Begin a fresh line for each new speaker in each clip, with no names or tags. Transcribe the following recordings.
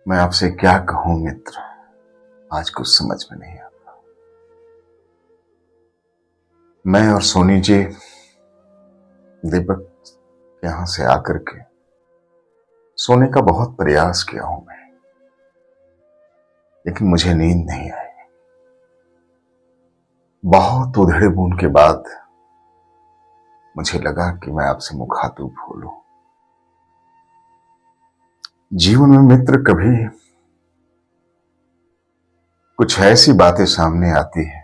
मैं आपसे क्या कहूं मित्र, आज कुछ समझ में नहीं आता। मैं और सोनी जी दीपक के यहां से आकर के सोने का बहुत प्रयास किया हूं मैं, लेकिन मुझे नींद नहीं आई। बहुत उधेड़ बुन के बाद मुझे लगा कि मैं आपसे मुखातिब बोलूं। जीवन में मित्र कभी कुछ ऐसी बातें सामने आती है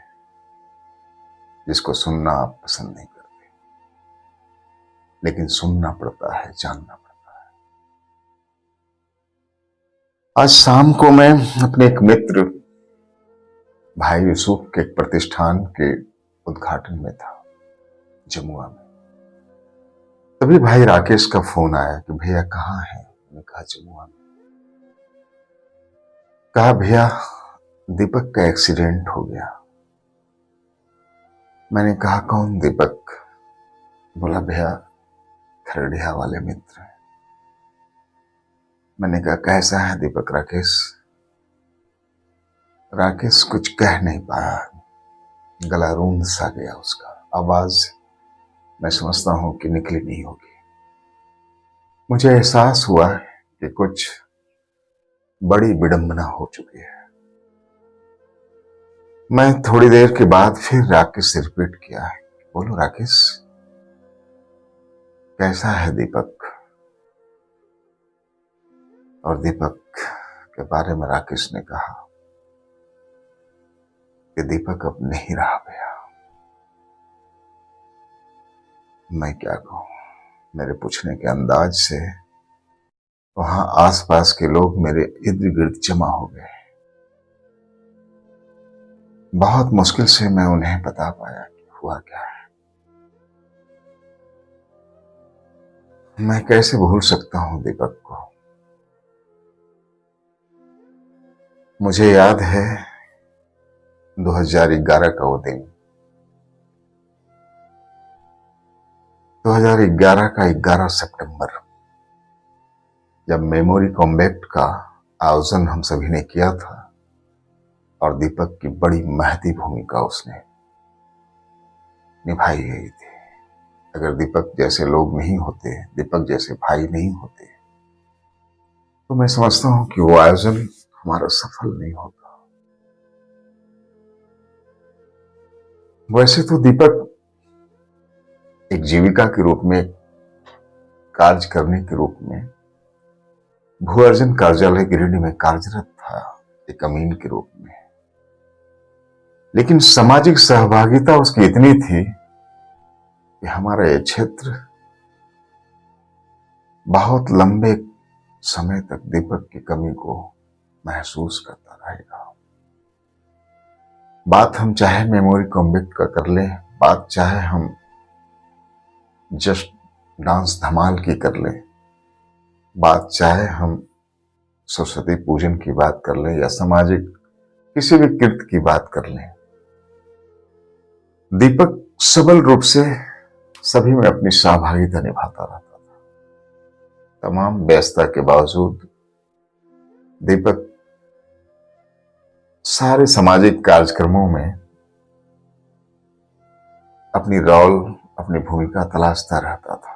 जिसको सुनना आप पसंद नहीं करते, लेकिन सुनना पड़ता है, जानना पड़ता है। आज शाम को मैं अपने एक मित्र भाई यूसुफ के एक प्रतिष्ठान के उद्घाटन में था, जमुआ में। तभी भाई राकेश का फोन आया कि भैया कहाँ है। मैंने कहा जमुआ में। कहा भैया दीपक का एक्सीडेंट हो गया। मैंने कहा कौन दीपक। बोला भैया खरड़िया वाले मित्र हैं। मैंने कहा कैसा है दीपक। राकेश कुछ कह नहीं पाया, गला रूंध सा गया उसका। आवाज मैं समझता हूं कि निकली नहीं होगी। मुझे एहसास हुआ कि कुछ बड़ी विडंबना हो चुकी है। मैं थोड़ी देर के बाद फिर राकेश से रिपीट किया, बोलो राकेश कैसा है दीपक। और दीपक के बारे में राकेश ने कहा कि दीपक अब नहीं रहा भैया। मैं क्या कहूं, मेरे पूछने के अंदाज से वहां आसपास के लोग मेरे इर्द गिर्द जमा हो गए। बहुत मुश्किल से मैं उन्हें बता पाया कि हुआ क्या है। मैं कैसे भूल सकता हूं दीपक को। मुझे याद है 2011 का वो दिन, 2011 का 11 सितंबर, जब मेमोरी कॉम्बैक्ट का आयोजन हम सभी ने किया था और दीपक की बड़ी महती भूमिका उसने निभाई गई थी। अगर दीपक जैसे लोग नहीं होते, दीपक जैसे भाई नहीं होते, तो मैं समझता हूं कि वो आयोजन हमारा सफल नहीं होता। वैसे तो दीपक एक जीविका के रूप में, कार्य करने के रूप में भू अर्जन कार्यालय गिरिडीह में कार्यरत था, एक अमीन के रूप में। लेकिन सामाजिक सहभागिता उसकी इतनी थी कि हमारा यह क्षेत्र बहुत लंबे समय तक दीपक की कमी को महसूस करता रहेगा। बात हम चाहे मेमोरी कॉम्बैक्ट का कर लें, बात चाहे हम जस्ट डांस धमाल की कर लें, बात चाहे हम सरस्वती पूजन की बात कर लें या सामाजिक किसी भी कृत्य की बात कर लें, दीपक सबल रूप से सभी में अपनी सहभागिता निभाता रहता था। तमाम व्यस्तता के बावजूद दीपक सारे सामाजिक कार्यक्रमों में अपनी रोल, अपनी भूमिका तलाशता रहता था।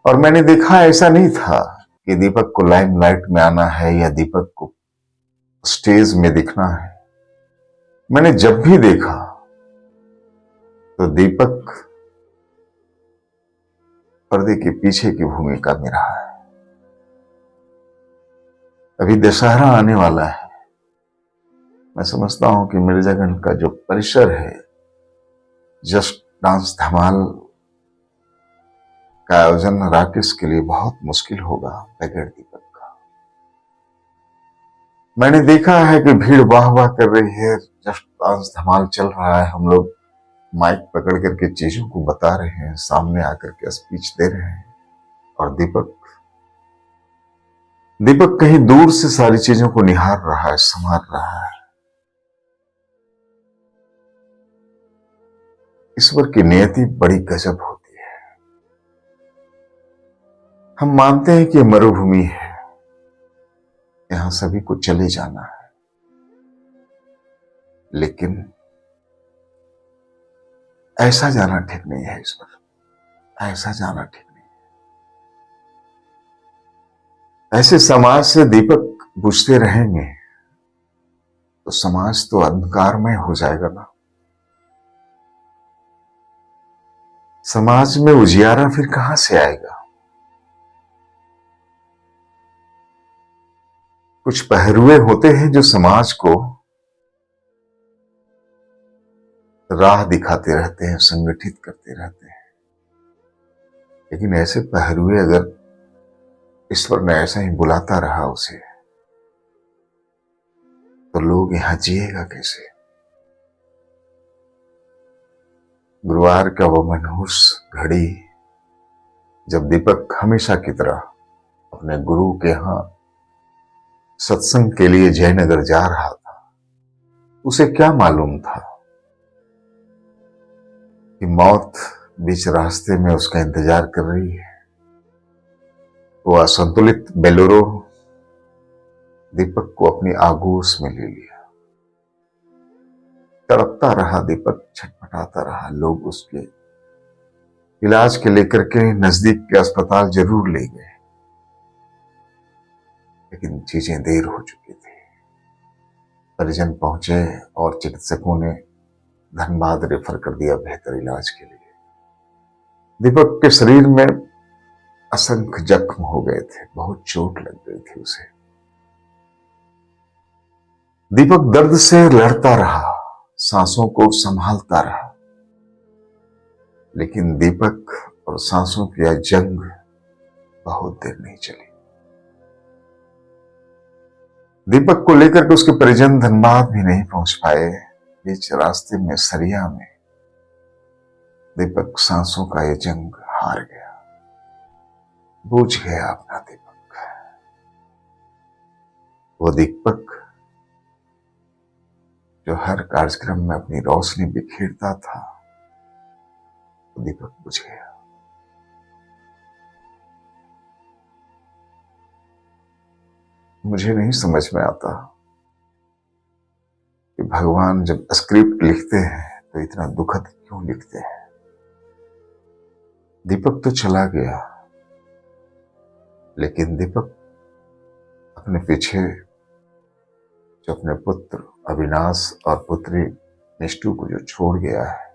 और मैंने देखा ऐसा नहीं था कि दीपक को लाइमलाइट में आना है या दीपक को स्टेज में दिखना है। मैंने जब भी देखा तो दीपक पर्दे के पीछे की भूमिका में रहा है। अभी दशहरा आने वाला है। मैं समझता हूं कि मिर्जागंज का जो परिसर है, जस्ट डांस धमाल का आयोजन राकेश के लिए बहुत मुश्किल होगा बगैर दीपक का। मैंने देखा है कि भीड़ वाह वाह कर रही है, जस्ट डांस धमाल चल रहा है, हम लोग माइक पकड़ करके चीजों को बता रहे हैं, सामने आकर के स्पीच दे रहे हैं, और दीपक कहीं दूर से सारी चीजों को निहार रहा है, संवार रहा है। ईश्वर की नियति बड़ी गजब होती है। हम मानते हैं कि मरुभूमि है, जहां सभी को चले जाना है, लेकिन ऐसा जाना ठीक नहीं है ईश्वर, ऐसा जाना ठीक नहीं। ऐसे समाज से दीपक बुझते रहेंगे तो समाज तो अंधकारमय हो जाएगा ना। समाज में उजियारा फिर कहां से आएगा। कुछ पहरुए होते हैं जो समाज को राह दिखाते रहते हैं, संगठित करते रहते हैं, लेकिन ऐसे पहरुए अगर ईश्वर ने ऐसा ही बुलाता रहा उसे, तो लोग यहां जिएगा कैसे। गुरुवार का वो मनहूस घड़ी जब दीपक हमेशा की तरह अपने गुरु के यहां सत्संग के लिए जयनगर जा रहा था, उसे क्या मालूम था कि मौत बीच रास्ते में उसका इंतजार कर रही है। वो असंतुलित बेलोरो दीपक को अपनी आगोश में ले लिया। तड़पता रहा दीपक, छटपटाता रहा। लोग उसके इलाज के लेकर के नजदीक के अस्पताल जरूर ले गए, लेकिन चीजें देर हो चुकी थी। परिजन पहुंचे और चिकित्सकों ने धनबाद रेफर कर दिया बेहतर इलाज के लिए। दीपक के शरीर में असंख्य जख्म हो गए थे, बहुत चोट लग गई थी उसे। दीपक दर्द से लड़ता रहा, सांसों को संभालता रहा, लेकिन दीपक और सांसों की यह जंग बहुत देर नहीं चली। दीपक को लेकर के उसके परिजन धनबाद भी नहीं पहुंच पाए। बीच रास्ते में सरिया में दीपक सांसों का यह जंग हार गया, बूझ गया अपना दीपक। वो दीपक जो हर कार्यक्रम में अपनी रोशनी बिखेरता था, वो दीपक बुझ गया। मुझे नहीं समझ में आता कि भगवान जब स्क्रिप्ट लिखते हैं तो इतना दुखद क्यों लिखते हैं। दीपक तो चला गया, लेकिन दीपक अपने पीछे जो अपने पुत्र अविनाश और पुत्री निष्ठु को जो छोड़ गया है,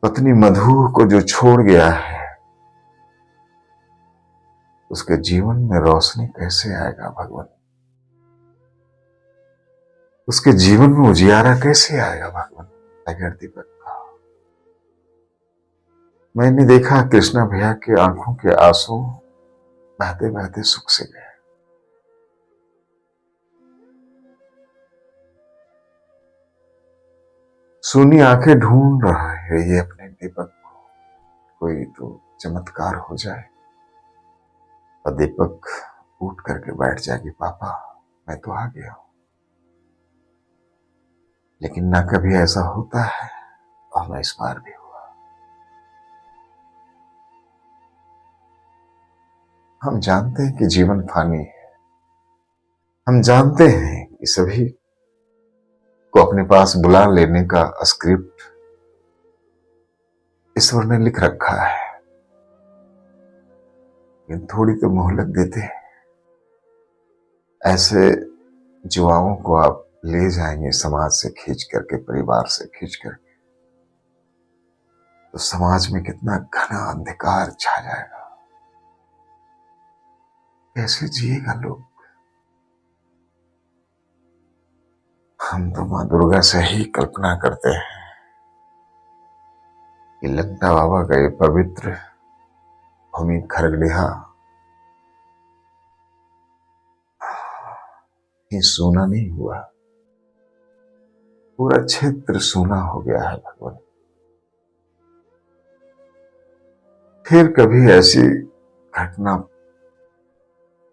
पत्नी मधु को जो छोड़ गया है, उसके जीवन में रोशनी कैसे आएगा भगवान। उसके जीवन में उजियारा कैसे आएगा भगवान बगैर दीपक का। मैंने देखा कृष्णा भैया के आंखों के आंसू बहते बहते सुख से गए। सूनी आंखें ढूंढ रहा है ये अपने दीपक को, कोई तो चमत्कार हो जाए और दीपक उठ करके बैठ जाएगी, पापा मैं तो आ गया हूं। लेकिन ना कभी ऐसा होता है और ना इस बार भी हुआ। हम जानते हैं कि जीवन फानी है, हम जानते हैं कि सभी को अपने पास बुला लेने का स्क्रिप्ट ईश्वर ने लिख रखा है, लेकिन थोड़ी तो मोहलत देते हैं। ऐसे युवाओं को आप ले जाएंगे समाज से खींच करके, परिवार से खींच करके, तो समाज में कितना घना अंधकार छा जाएगा। कैसे जिएगा लोग। हम तो मां दुर्गा से ही कल्पना करते हैं कि लंका बाबा का ये पवित्र भूमि खरगडिहा ये सोना नहीं हुआ, पूरा क्षेत्र सोना हो गया है भगवान। फिर कभी ऐसी घटना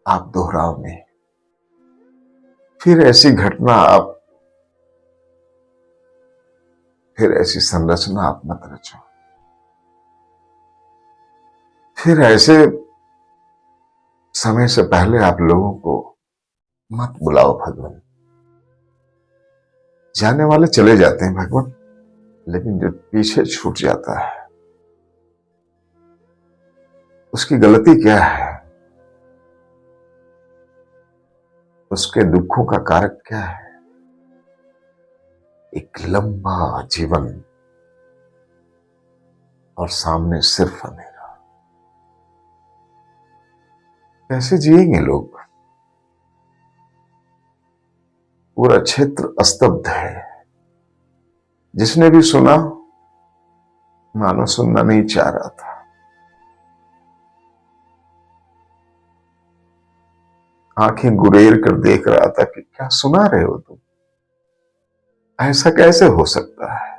आप दोहराओ नहीं, फिर ऐसी घटना आप, फिर ऐसी संरचना आप मत रचो, फिर ऐसे समय से पहले आप लोगों को मत बुलाओ भगवान। जाने वाले चले जाते हैं भगवान, लेकिन जो पीछे छूट जाता है उसकी गलती क्या है? उसके दुखों का कारक क्या है? एक लंबा जीवन और सामने सिर्फ अंधेरा। कैसे जिएंगे लोग? पूरा क्षेत्र स्तब्ध है। जिसने भी सुना मानो सुनना नहीं चाह रहा था। आंखें गुरेर कर देख रहा था कि क्या सुना रहे हो तुम? ऐसा कैसे हो सकता है?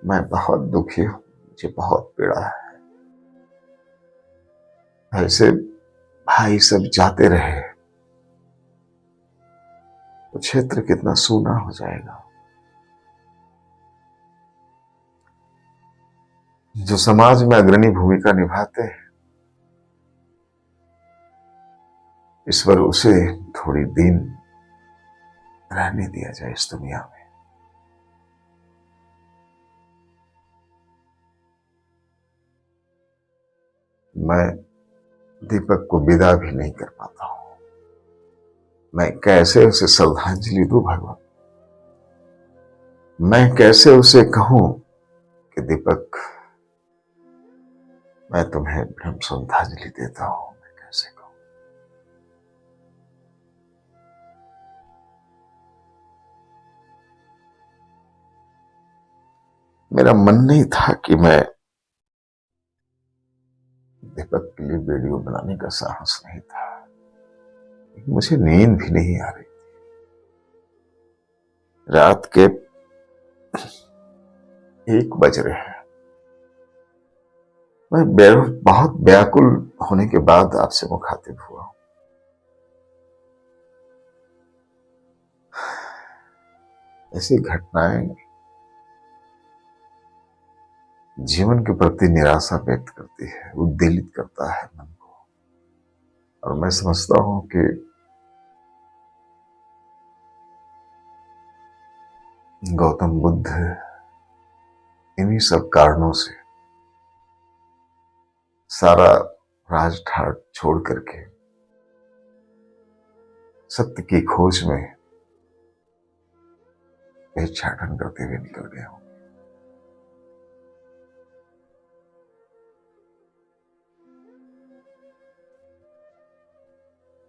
मैं बहुत दुखी हूं, मुझे बहुत पीड़ा है। ऐसे भाई सब जाते रहे तो क्षेत्र कितना सूना हो जाएगा। जो समाज में अग्रणी भूमिका निभाते हैं, ईश्वर उसे थोड़ी दिन रहने दिया जाए इस दुनिया में। मैं दीपक को विदा भी नहीं कर पाता हूं। मैं कैसे उसे श्रद्धांजलि दूं भगवान? मैं कैसे उसे कहूं कि दीपक, मैं तुम्हें ब्रह्म श्रद्धांजलि देता हूं? मैं कैसे कहूं? मेरा मन नहीं था कि मैं दीपक के लिए वीडियो बनाने का साहस नहीं था। मुझे नींद भी नहीं आ रही। रात के 1 बज रहे हैं। मैं बहुत व्याकुल होने के बाद आपसे मुखातिब हुआ। ऐसी घटनाएं जीवन के प्रति निराशा व्यक्त करती है, उद्वेलित करता है मन को। और मैं समझता हूं कि गौतम बुद्ध इन्हीं सब कारणों से सारा राजठाट छोड़ करके सत्य की खोज में भिक्षाटन करते हुए निकल गए हूं।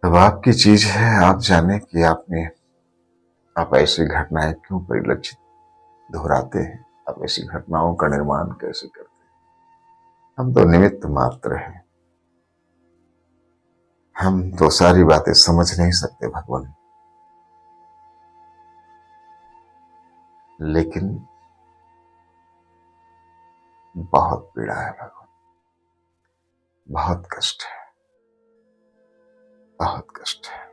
अब आपकी चीज है, आप जाने कि आप ऐसी घटनाएं क्यों परिलक्षित दोहराते हैं, आप ऐसी घटनाओं का निर्माण कैसे करते हैं। हम तो निमित्त मात्र हैं। हम तो सारी बातें समझ नहीं सकते भगवान, लेकिन बहुत पीड़ा है भगवान, बहुत कष्ट है, बहुत कष्ट है।